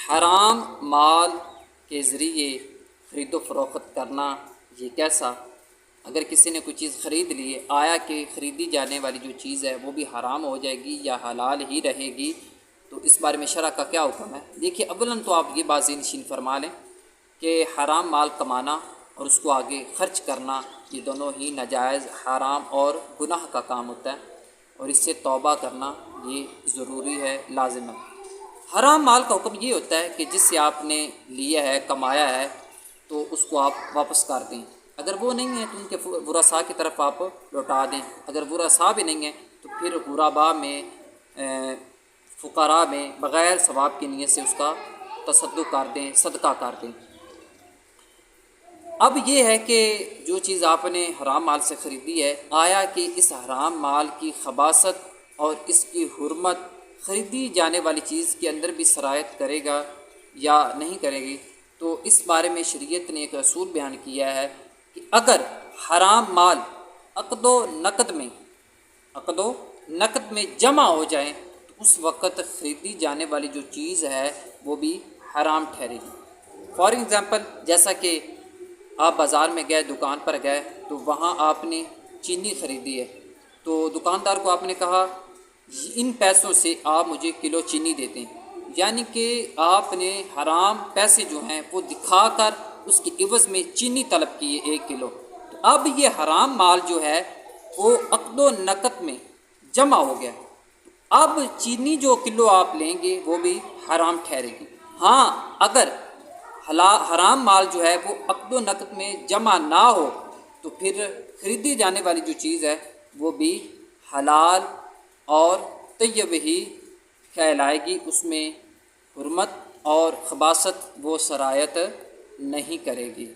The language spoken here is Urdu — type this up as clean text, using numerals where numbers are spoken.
حرام مال کے ذریعے خرید و فروخت کرنا یہ کیسا؟ اگر کسی نے کوئی چیز خرید لی ہے، آیا کہ خریدی جانے والی جو چیز ہے وہ بھی حرام ہو جائے گی یا حلال ہی رہے گی، تو اس بارے میں شرع کا کیا حکم ہے؟ دیکھیے، اولاً تو آپ یہ بات ذہن نشین فرما لیں کہ حرام مال کمانا اور اس کو آگے خرچ کرنا یہ دونوں ہی ناجائز، حرام اور گناہ کا کام ہوتا ہے، اور اس سے توبہ کرنا یہ ضروری ہے، لازم ہے۔ حرام مال کا حکم یہ ہوتا ہے کہ جس سے آپ نے لیا ہے، کمایا ہے، تو اس کو آپ واپس کر دیں۔ اگر وہ نہیں ہے تو ان کے ورثاء کی طرف آپ لوٹا دیں۔ اگر ورثاء بھی نہیں ہیں تو پھر غرباء میں، فقراء میں بغیر ثواب کی نیت سے اس کا تصدق کر دیں، صدقہ کر دیں۔ اب یہ ہے کہ جو چیز آپ نے حرام مال سے خریدی ہے، آیا کہ اس حرام مال کی خباثت اور اس کی حرمت خریدی جانے والی چیز کے اندر بھی سرایت کرے گا یا نہیں کرے گی؟ تو اس بارے میں شریعت نے ایک اصول بیان کیا ہے کہ اگر حرام مال عقد و نقد میں جمع ہو جائیں تو اس وقت خریدی جانے والی جو چیز ہے وہ بھی حرام ٹھہرے گی۔ فار ایگزامپل، جیسا کہ آپ بازار میں گئے، دکان پر گئے، تو وہاں آپ نے چینی خریدی ہے، تو دکاندار کو آپ نے کہا ان پیسوں سے آپ مجھے کلو چینی دیتے ہیں، یعنی کہ آپ نے حرام پیسے جو ہیں وہ دکھا کر اس کے عوض میں چینی طلب کی ہے 1 کلو۔ تو اب یہ حرام مال جو ہے وہ عقد و نقد میں جمع ہو گیا، اب چینی جو کلو آپ لیں گے وہ بھی حرام ٹھہرے گی۔ ہاں، اگر حرام مال جو ہے وہ عقد و نقد میں جمع نہ ہو تو پھر خریدی جانے والی جو چیز ہے وہ بھی حلال اور طیب ہی کہلائے گی، اس میں حرمت اور خباثت وہ سرایت نہیں کرے گی۔